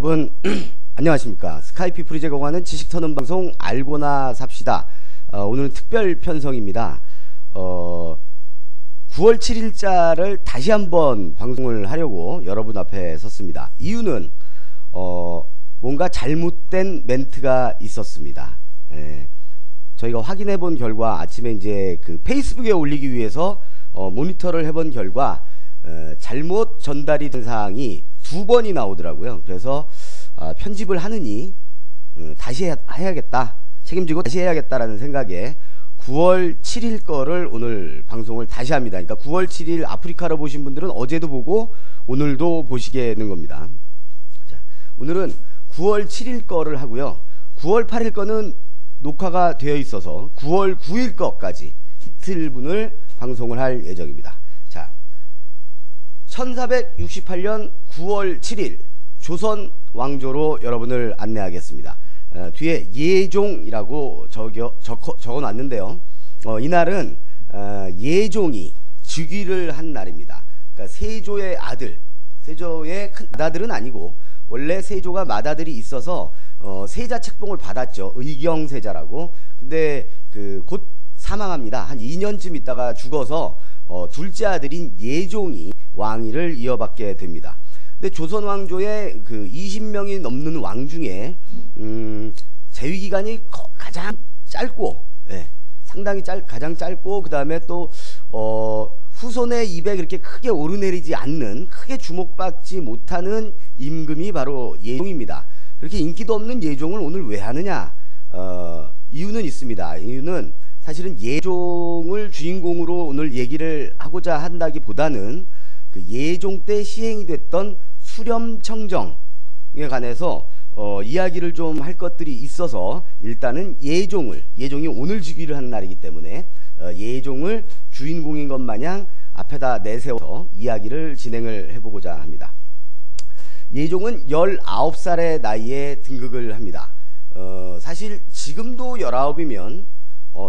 여러분 안녕하십니까. 스카이피플이 제공하는 지식 터는 방송 알고나 삽시다. 오늘은 특별 편성입니다. 9월 7일자를 다시 한번 방송을 하려고 여러분 앞에 섰습니다. 이유는 뭔가 잘못된 멘트가 있었습니다. 저희가 확인해 본 결과 아침에 이제 그 페이스북에 올리기 위해서 모니터를 해본 결과 잘못 전달이 된 사항이 2번이 나오더라고요. 그래서 편집을 하느니 다시 해야겠다, 책임지고 다시 해야겠다라는 생각에 9월 7일 거를 오늘 방송을 다시 합니다. 그러니까 9월 7일 아프리카로 보신 분들은 어제도 보고 오늘도 보시게 되는 겁니다. 자, 오늘은 9월 7일 거를 하고요. 9월 8일 거는 녹화가 되어 있어서 9월 9일 거까지 이틀분을 방송을 할 예정입니다. 자, 1468년 9월 7일 조선 왕조로 여러분을 안내하겠습니다. 뒤에 예종이라고 적어놨는데요. 이날은 예종이 즉위를 한 날입니다. 그러니까 세조의 아들, 세조의 큰 맏아들은 아니고 원래 세조가 맏아들이 있어서 세자 책봉을 받았죠. 의경세자라고. 근데 곧 사망합니다. 한 2년쯤 있다가 죽어서 둘째 아들인 예종이 왕위를 이어받게 됩니다. 근데 조선 왕조의 그 20명이 넘는 왕 중에 재위 기간이 가장 짧고, 상당히 가장 짧고, 그 다음에 또 후손의 입에 그렇게 크게 오르내리지 않는, 크게 주목받지 못하는 임금이 바로 예종입니다. 그렇게 인기도 없는 예종을 오늘 왜 하느냐? 이유는 있습니다. 이유는 사실은 예종을 주인공으로 오늘 얘기를 하고자 한다기보다는 그 예종 때 시행이 됐던 수렴청정에 관해서 이야기를 좀 할 것들이 있어서 일단은 예종이 오늘 즉위를 하는 날이기 때문에 예종을 주인공인 것 마냥 앞에다 내세워서 이야기를 진행을 해보고자 합니다. 예종은 19살의 나이에 등극을 합니다. 사실 지금도 19이면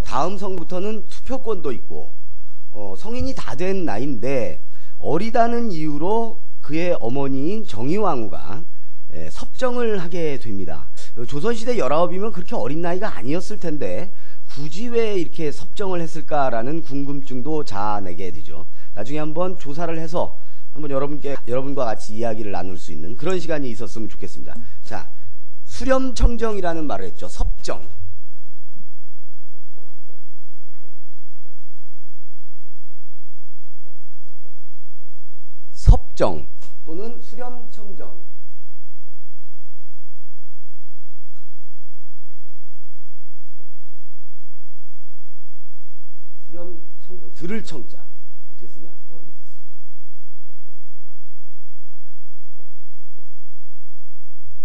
다음 성부터는 투표권도 있고 성인이 다 된 나이인데 어리다는 이유로 그의 어머니인 정의왕후가 섭정을 하게 됩니다. 조선시대 19이면 그렇게 어린 나이가 아니었을 텐데 굳이 왜 이렇게 섭정을 했을까라는 궁금증도 자아내게 되죠. 나중에 한번 조사를 해서 한번 여러분과 같이 이야기를 나눌 수 있는 그런 시간이 있었으면 좋겠습니다. 자, 수렴청정이라는 말을 했죠. 섭정. 섭정 또는 수렴청정. 수렴청정. 들을 청자. 어떻게 쓰냐? 이렇게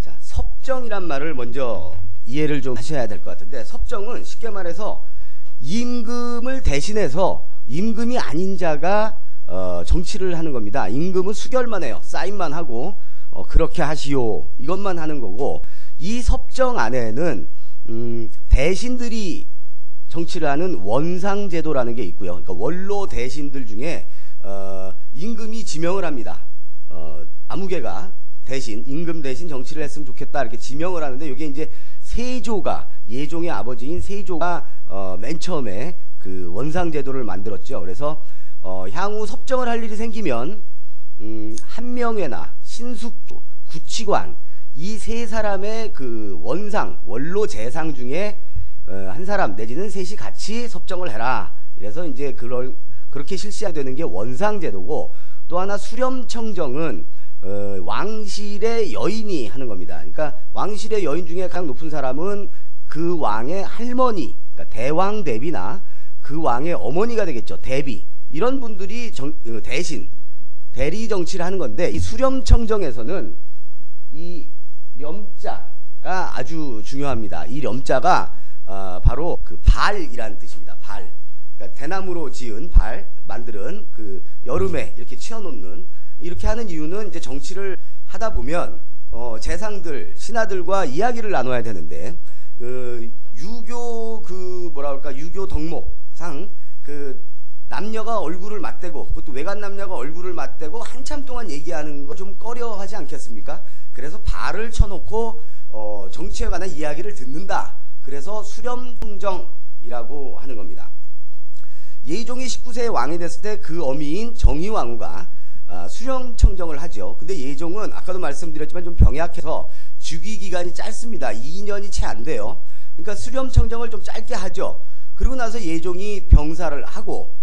써. 자, 섭정이란 말을 먼저 이해를 좀 하셔야 될 것 같은데, 섭정은 쉽게 말해서 임금을 대신해서 임금이 아닌 자가 정치를 하는 겁니다. 임금은 수결만 해요. 사인만 하고 그렇게 하시오 이것만 하는 거고, 이 섭정 안에는 대신들이 정치를 하는 원상제도라는 게 있고요. 그러니까 원로 대신들 중에 임금이 지명을 합니다. 아무개가 대신, 임금 대신 정치를 했으면 좋겠다 이렇게 지명을 하는데, 이게 이제 세조가, 예종의 아버지인 세조가 맨 처음에 그 원상제도를 만들었죠. 그래서 향후 섭정을 할 일이 생기면 한명회나 신숙주, 구치관 이 세 사람의 그 원로 재상 중에 한 사람 내지는 셋이 같이 섭정을 해라. 그래서 이제 그렇게 실시하게 되는 게 원상제도고, 또 하나 수렴청정은 왕실의 여인이 하는 겁니다. 그러니까 왕실의 여인 중에 가장 높은 사람은 그 왕의 할머니, 그러니까 대왕 대비나 그 왕의 어머니가 되겠죠. 대비. 이런 분들이 대신 대리 정치를 하는 건데, 이 수렴청정에서는 이 렴자가 아주 중요합니다. 이 렴자가 바로 그 발이라는 뜻입니다. 발. 그러니까 대나무로 지은 만드는 그 여름에 이렇게 치워놓는, 이렇게 하는 이유는 이제 정치를 하다 보면 재상들, 신하들과 이야기를 나눠야 되는데, 유교 유교 덕목상 남녀가 얼굴을 맞대고, 그것도 외간 남녀가 얼굴을 맞대고 한참 동안 얘기하는 거 좀 꺼려하지 않겠습니까? 그래서 발을 쳐놓고 정치에 관한 이야기를 듣는다. 그래서 수렴청정이라고 하는 겁니다. 예종이 19세에 왕이 됐을 때 그 어미인 정의왕후가 수렴청정을 하죠. 근데 예종은 아까도 말씀드렸지만 좀 병약해서 즉위 기간이 짧습니다. 2년이 채 안 돼요. 그러니까 수렴청정을 좀 짧게 하죠. 그리고 나서 예종이 병사를 하고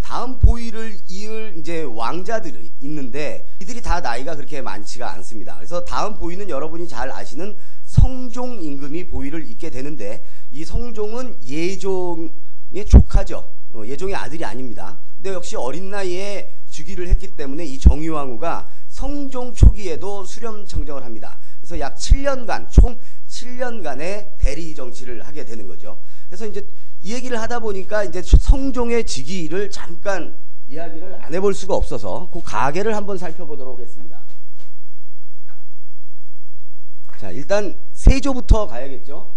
다음 보위를 이을 이제 왕자들이 있는데 이들이 다 나이가 그렇게 많지가 않습니다. 그래서 다음 보위는 여러분이 잘 아시는 성종 임금이 보위를 잇게 되는데 이 성종은 예종의 조카죠. 예종의 아들이 아닙니다. 근데 역시 어린 나이에 즉위를 했기 때문에 이 정의왕후가 성종 초기에도 수렴청정을 합니다. 그래서 약 7년간, 총 7년간의 대리 정치를 하게 되는 거죠. 그래서 이제 이 얘기를 하다 보니까 이제 성종의 즉위를 잠깐 이야기를 안 해볼 수가 없어서 그 가계를 한번 살펴보도록 하겠습니다. 자, 일단 세조부터 가야겠죠.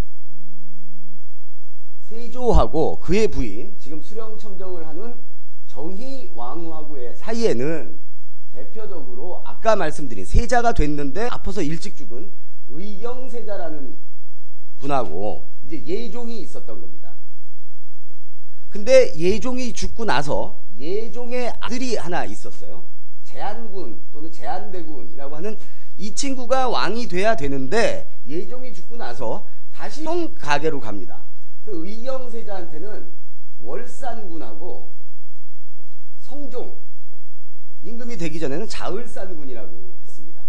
세조하고 그의 부인, 지금 수렴청정을 하는 정의왕후하고의 사이에는 대표적으로 아까 말씀드린 세자가 됐는데 아파서 일찍 죽은 의경세자라는 분하고 이제 예종이 있었던 겁니다. 근데 예종이 죽고 나서 예종의 아들이 하나 있었어요. 제한군 또는 제한대군이라고 하는 이 친구가 왕이 돼야 되는데 예종이 죽고 나서 다시 형 가계로 갑니다. 그 의경세자한테는 월산군하고 성종 임금이 되기 전에는 자을산군이라고 했습니다.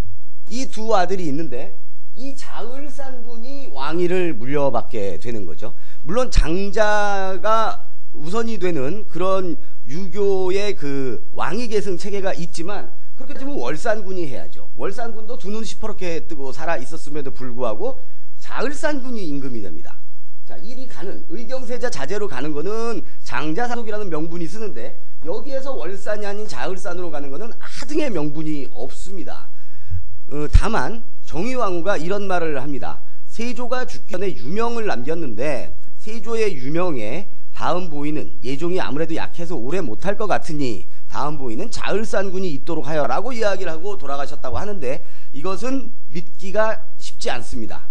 이 두 아들이 있는데 이 자을산군이 왕위를 물려받게 되는 거죠. 물론 장자가 우선이 되는 그런 유교의 그 왕위 계승 체계가 있지만 그렇게 따지면 월산군이 해야죠. 월산군도 두 눈 시퍼렇게 뜨고 살아 있었음에도 불구하고 자을산군이 임금이 됩니다. 자, 이리 가는 의경세자 자제로 가는 거는 장자사독이라는 명분이 쓰는데 여기에서 월산이 아닌 자을산으로 가는 거는 하등의 명분이 없습니다. 다만 정의왕후가 이런 말을 합니다. 세조가 죽기 전에 유명을 남겼는데 세조의 유명에 다음 보위는 예종이 아무래도 약해서 오래 못할 것 같으니 다음 보위는 자을산군이 있도록 하여라고 이야기를 하고 돌아가셨다고 하는데 이것은 믿기가 쉽지 않습니다.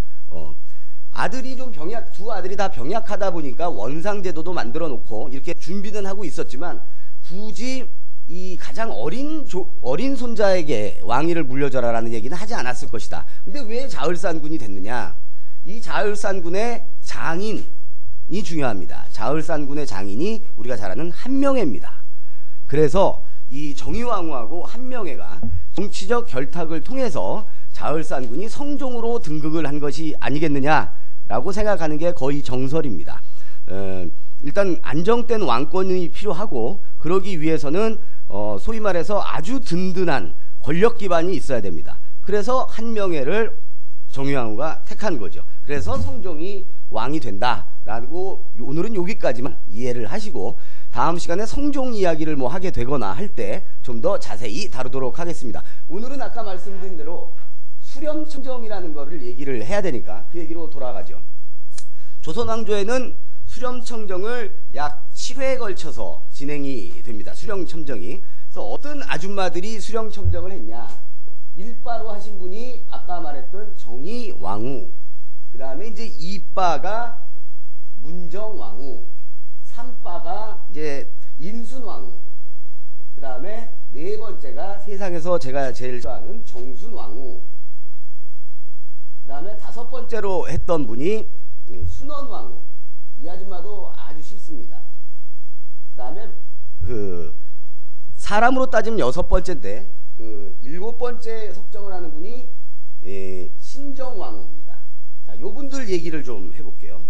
아들이 좀 두 아들이 다 병약하다 보니까 원상제도도 만들어 놓고 이렇게 준비는 하고 있었지만 굳이 이 가장 어린 손자에게 왕위를 물려줘라라는 얘기는 하지 않았을 것이다. 근데 왜 자을산군이 됐느냐? 이 자을산군의 장인이 중요합니다. 자을산군의 장인이 우리가 잘 아는 한명회입니다. 그래서 이 정의왕후하고 한명회가 정치적 결탁을 통해서 자을산군이 성종으로 등극을 한 것이 아니겠느냐라고 생각하는 게 거의 정설입니다. 일단 안정된 왕권이 필요하고 그러기 위해서는 소위 말해서 아주 든든한 권력 기반이 있어야 됩니다. 그래서 한명회를 정의왕후가 택한 거죠. 그래서 성종이 왕이 된다라고 오늘은 여기까지만 이해를 하시고 다음 시간에 성종 이야기를 뭐 하게 되거나 할 때 좀 더 자세히 다루도록 하겠습니다. 오늘은 아까 말씀드린 대로 수렴청정이라는 거를 얘기를 해야 되니까 그 얘기로 돌아가죠. 조선왕조에는 수렴청정을 약 7회에 걸쳐서 진행이 됩니다. 수렴청정이. 그래서 어떤 아줌마들이 수렴청정을 했냐. 1바로 하신 분이 아까 말했던 정의왕후, 그 다음에 이제 2바가 문정왕후, 3바가 이제 인순왕후, 그 다음에 4번째가 세상에서 제가 제일 좋아하는 정순왕후, 그 다음에 5번째로 했던 분이 순원왕후. 이 아줌마도 아주 쉽습니다. 그 다음에 사람으로 따지면 6번째인데 7번째 석정을 하는 분이 신정왕후입니다. 자, 요분들 얘기를 좀 해볼게요.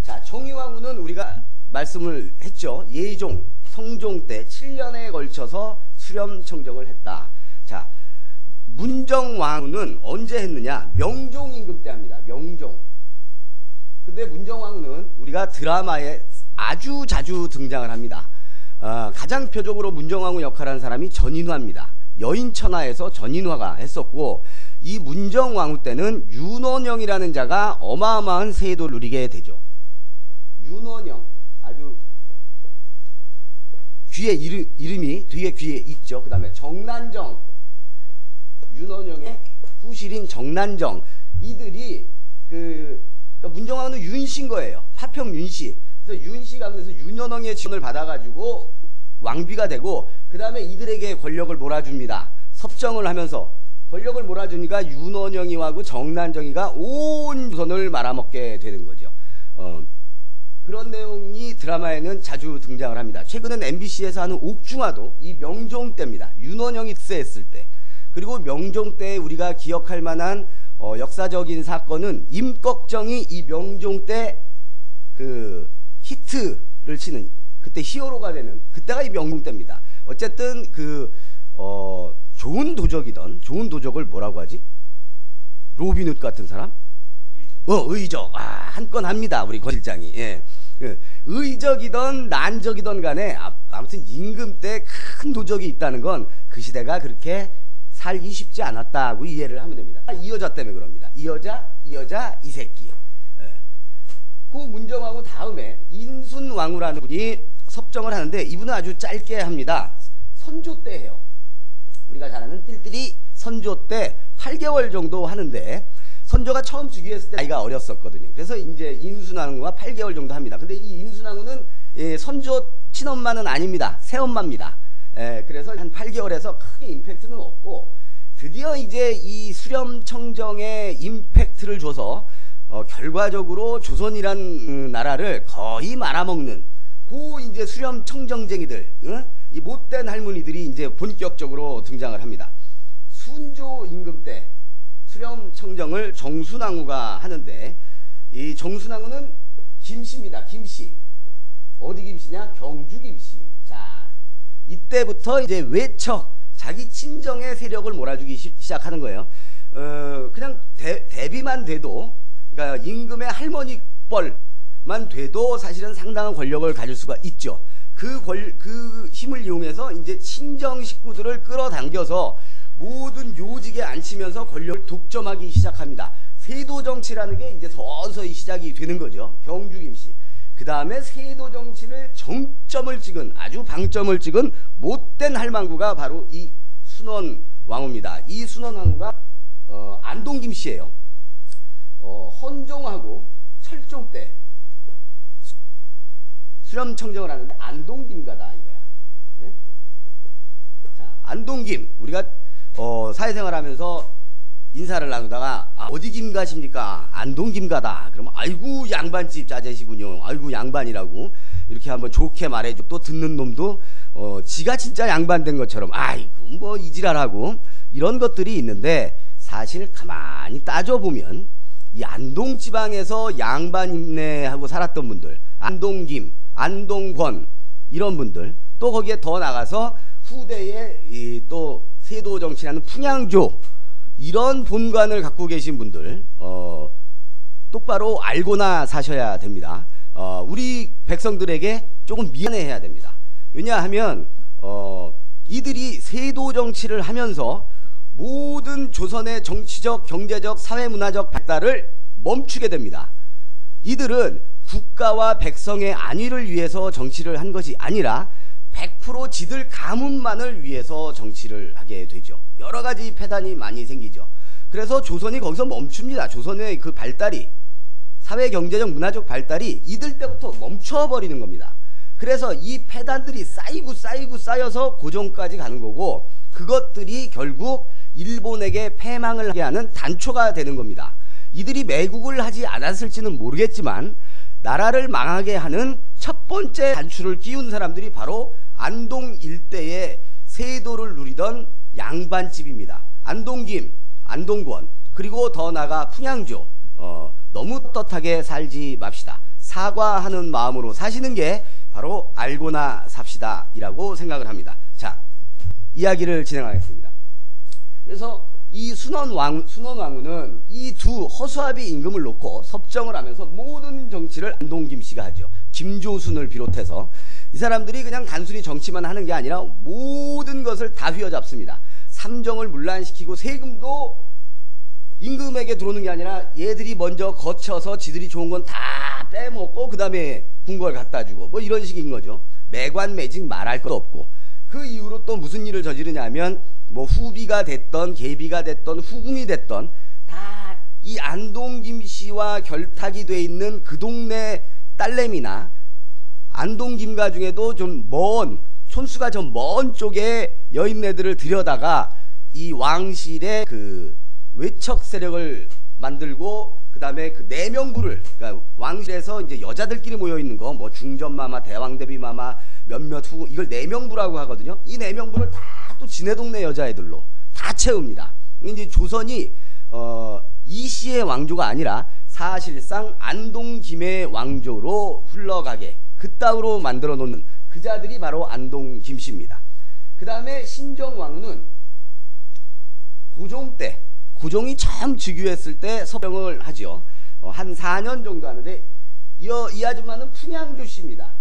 자, 정의왕후는 우리가 말씀을 했죠. 예종, 성종 때 7년에 걸쳐서 수렴청정을 했다. 자, 문정왕후는 언제 했느냐? 명종 임금 때 합니다. 명종. 근데 문정왕후는 우리가 드라마에 아주 자주 등장을 합니다. 가장 표적으로 문정왕후 역할을 하는 사람이 전인화입니다. 여인천하에서 전인화가 했었고 이 문정왕후 때는 윤원영이라는 자가 어마어마한 세도를 누리게 되죠. 윤원영, 아주 이름이 뒤에 귀에 있죠. 그 다음에 정난정, 윤원영의 후실인 정난정 이들이 그러니까 문정왕후는 윤씨인 거예요. 파평 윤씨. 그래서 윤씨 가문에서 윤여렁의 지원을 받아가지고 왕비가 되고 그 다음에 이들에게 권력을 몰아줍니다. 섭정을 하면서 권력을 몰아주니까 윤원영이하고 정난정이가 온 조선을 말아먹게 되는 거죠. 그런 내용이 드라마에는 자주 등장을 합니다. 최근엔 MBC에서 하는 옥중화도 이 명종 때입니다. 윤원영이 득세했을 때. 그리고 명종 때 우리가 기억할 만한 역사적인 사건은 임꺽정이 이 명종 때 그 히트를 치는 그때 히어로가 되는 그때가 이 명종 때입니다. 어쨌든 좋은 도적을 뭐라고 하지? 로빈훗 같은 사람? 의적. 한 건 합니다. 우리 권 실장이. 예. 의적이던 난적이던 간에 아무튼 임금 때 큰 도적이 있다는 건 그 시대가 그렇게 살기 쉽지 않았다고 이해를 하면 됩니다. 이 여자 때문에 그럽니다. 이 여자, 이 새끼. 그 문정왕후 다음에 인순왕후라는 분이 섭정을 하는데 이분은 아주 짧게 합니다. 선조 때 해요. 우리가 잘 아는 띨띨이 선조 때 8개월 정도 하는데 선조가 처음 즉위했을 때 나이가 어렸었거든요. 그래서 이제 인순왕후가 8개월 정도 합니다. 근데 이 인순왕후는 선조 친엄마는 아닙니다. 새엄마입니다. 그래서 한 8개월에서 크게 임팩트는 없고 드디어 이제 이 수렴청정에 임팩트를 줘서 결과적으로 조선이란 나라를 거의 말아먹는 이제 수렴청정쟁이들, 이 못된 할머니들이 이제 본격적으로 등장을 합니다. 순조 임금 때 수렴청정을 정순왕후가 하는데 이 정순왕후는 김씨입니다. 김씨. 어디 김씨냐? 경주 김씨. 자, 이때부터 이제 외척, 자기 친정의 세력을 몰아주기 시작하는 거예요. 그냥 대비만 돼도, 그러니까 임금의 할머니 뻘만 돼도 사실은 상당한 권력을 가질 수가 있죠. 그 힘을 이용해서 이제 친정 식구들을 끌어당겨서 모든 요직에 앉히면서 권력을 독점하기 시작합니다. 세도 정치라는 게 이제 서서히 시작이 되는 거죠. 경주 김씨. 그 다음에 세도 정치를 정점을 찍은, 아주 방점을 찍은 못된 할망구가 바로 이 순원왕후입니다. 이 순원왕후가 안동 김씨예요. 헌종하고 철종 때 수렴청정을 하는데 안동김가다 이거야. 네? 자, 안동김. 우리가 사회생활하면서 인사를 나누다가 어디 김가십니까? 안동김가다. 그러면 아이고 양반집 자제시군요. 아이고 양반이라고 이렇게 한번 좋게 말해줘. 또 듣는 놈도 지가 진짜 양반된 것처럼 아이고 뭐 이지랄하고 이런 것들이 있는데 사실 가만히 따져보면 이 안동 지방에서 양반 인내하고 살았던 분들, 안동김, 안동권 이런 분들, 또 거기에 더 나가서 후대에 또 세도 정치라는 풍양조 이런 본관을 갖고 계신 분들 똑바로 알고나 사셔야 됩니다. 우리 백성들에게 조금 미안해해야 됩니다. 왜냐하면 이들이 세도 정치를 하면서 모든 조선의 정치적, 경제적, 사회문화적 발달을 멈추게 됩니다. 이들은 국가와 백성의 안위를 위해서 정치를 한 것이 아니라 100% 지들 가문만을 위해서 정치를 하게 되죠. 여러 가지 폐단이 많이 생기죠. 그래서 조선이 거기서 멈춥니다. 조선의 그 발달이, 사회, 경제적, 문화적 발달이 이들 때부터 멈춰버리는 겁니다. 그래서 이 폐단들이 쌓여서 고종까지 가는 거고, 그것들이 결국 일본에게 패망을 하게 하는 단초가 되는 겁니다. 이들이 매국을 하지 않았을지는 모르겠지만 나라를 망하게 하는 첫 번째 단추를 끼운 사람들이 바로 안동 일대의 세도를 누리던 양반집입니다. 안동김, 안동권, 그리고 더 나아가 풍양조. 너무 떳떳하게 살지 맙시다. 사과하는 마음으로 사시는 게 바로 알고나 삽시다 이라고 생각을 합니다. 자, 이야기를 진행하겠습니다. 그래서 이 순원왕후는 이 두 허수아비 임금을 놓고 섭정을 하면서 모든 정치를 안동김씨가 하죠. 김조순을 비롯해서 이 사람들이 그냥 단순히 정치만 하는 게 아니라 모든 것을 다 휘어잡습니다. 삼정을 문란시키고 세금도 임금에게 들어오는 게 아니라 얘들이 먼저 거쳐서 지들이 좋은 건 다 빼먹고 그 다음에 궁궐 갖다 주고 뭐 이런 식인 거죠. 매관매직 말할 것도 없고, 그 이후로 또 무슨 일을 저지르냐면 뭐 후비가 됐던 계비가 됐던 후궁이 됐던 다 이 안동 김씨와 결탁이 돼 있는 그 동네 딸내미나 안동 김가 중에도 좀 먼 촌수가 좀 먼 쪽에 여인네들을 들여다가 이 왕실의 그 외척 세력을 만들고 그 다음에 그 내명부를, 그러니까 왕실에서 이제 여자들끼리 모여 있는 거, 뭐 중전마마, 대왕대비마마, 몇몇 후궁, 이걸 내명부라고 하거든요. 이 내명부를 다 또 지네 동네 여자애들로 다 채웁니다. 이제 조선이 이시의 왕조가 아니라 사실상 안동 김의 왕조로 흘러가게 그따위로 만들어 놓는 그 자들이 바로 안동 김씨입니다. 그 다음에 신정왕후는 고종 때, 고종이 처음 즉위했을 때 섭정을 하죠. 한 4년 정도 하는데 이 아줌마는 풍양조씨입니다.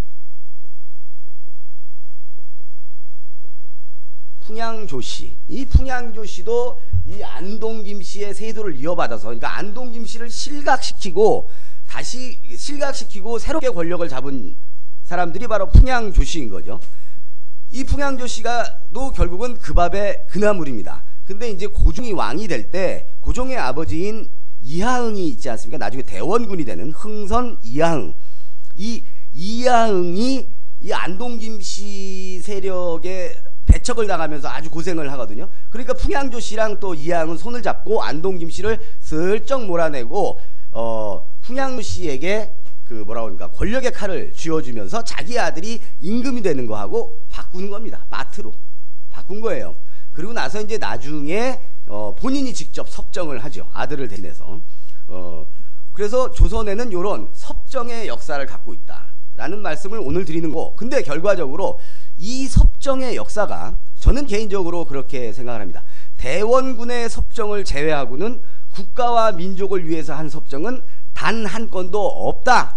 풍양조씨. 이 풍양조씨도 이 안동 김씨의 세도를 이어받아서, 그러니까 안동 김씨를 실각시키고 다시 실각시키고 새롭게 권력을 잡은 사람들이 바로 풍양조씨인 거죠. 이 풍양조씨가도 결국은 그 밥의 그나물입니다. 근데 이제 고종이 왕이 될 때 고종의 아버지인 이하응이 있지 않습니까? 나중에 대원군이 되는 흥선 이하응. 이 이하응이 이 안동 김씨 세력의 배척을 당하면서 아주 고생을 하거든요. 그러니까 풍양조씨랑 또 이하응은 손을 잡고 안동 김씨를 슬쩍 몰아내고 풍양조씨에게 그 뭐라고 그러니까 권력의 칼을 쥐어주면서 자기 아들이 임금이 되는 거하고 바꾸는 겁니다. 마트로 바꾼 거예요. 그리고 나서 이제 나중에 본인이 직접 섭정을 하죠. 아들을 대신해서. 그래서 조선에는 이런 섭정의 역사를 갖고 있다라는 말씀을 오늘 드리는 거. 근데 결과적으로 이 섭정의 역사가 저는 개인적으로 그렇게 생각을 합니다. 대원군의 섭정을 제외하고는 국가와 민족을 위해서 한 섭정은 단 한 건도 없다.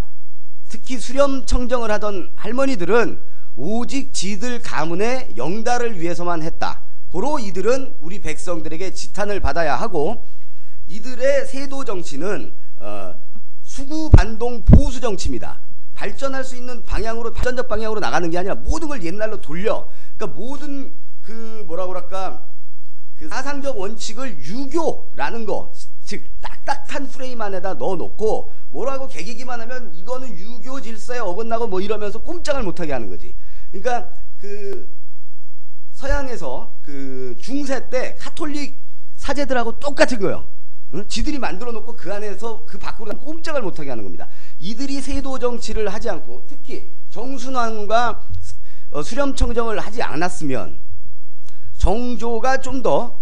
특히 수렴청정을 하던 할머니들은 오직 지들 가문의 영달을 위해서만 했다. 고로 이들은 우리 백성들에게 지탄을 받아야 하고, 이들의 세도 정치는 수구 반동 보수 정치입니다. 발전할 수 있는 방향으로, 발전적 방향으로 나가는 게 아니라 모든 걸 옛날로 돌려. 그러니까 모든 그 뭐라고 그럴까, 그 사상적 원칙을 유교라는 거, 즉 딱딱한 프레임 안에다 넣어놓고 뭐라고 개기기만 하면 이거는 유교 질서에 어긋나고 뭐 이러면서 꼼짝을 못하게 하는 거지. 그러니까 그 서양에서 그 중세 때 카톨릭 사제들하고 똑같은 거예요. 응? 지들이 만들어 놓고 그 안에서 그 밖으로 꼼짝을 못하게 하는 겁니다. 이들이 세도 정치를 하지 않고, 특히 정순왕과 수렴청정을 하지 않았으면, 정조가 좀 더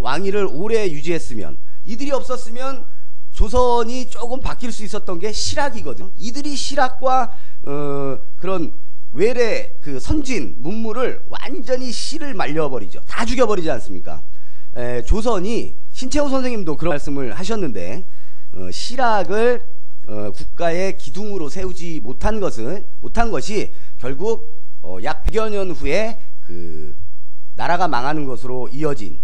왕위를 오래 유지했으면, 이들이 없었으면 조선이 조금 바뀔 수 있었던 게 실학이거든요. 이들이 실학과 그런 외래 그 선진 문물을 완전히 씨를 말려버리죠. 다 죽여버리지 않습니까? 조선이, 신채호 선생님도 그런 말씀을 하셨는데, 실학을 국가의 기둥으로 세우지 못한 것이 결국 약 100여 년 후에 그 나라가 망하는 것으로 이어진,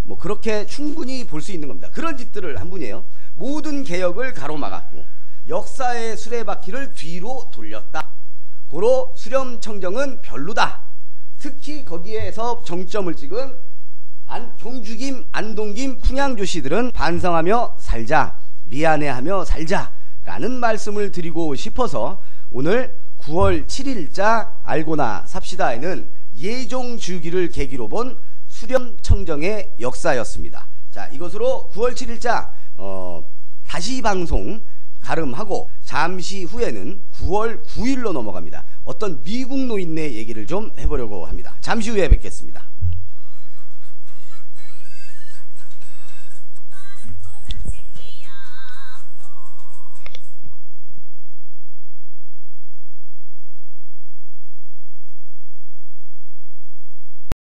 뭐 그렇게 충분히 볼 수 있는 겁니다. 그런 짓들을 한 분이에요. 모든 개혁을 가로막았고 역사의 수레바퀴를 뒤로 돌렸다. 고로 수렴청정은 별로다. 특히 거기에서 정점을 찍은 경주김, 안동김, 풍양조씨들은 반성하며 살자, 미안해하며 살자 라는 말씀을 드리고 싶어서 오늘 9월 7일자 알고나 삽시다에는 예종주기를 계기로 본 수렴청정의 역사였습니다. 자, 이것으로 9월 7일자 다시 방송 가름하고 잠시 후에는 9월 9일로 넘어갑니다. 어떤 미국 노인네 얘기를 좀 해보려고 합니다. 잠시 후에 뵙겠습니다.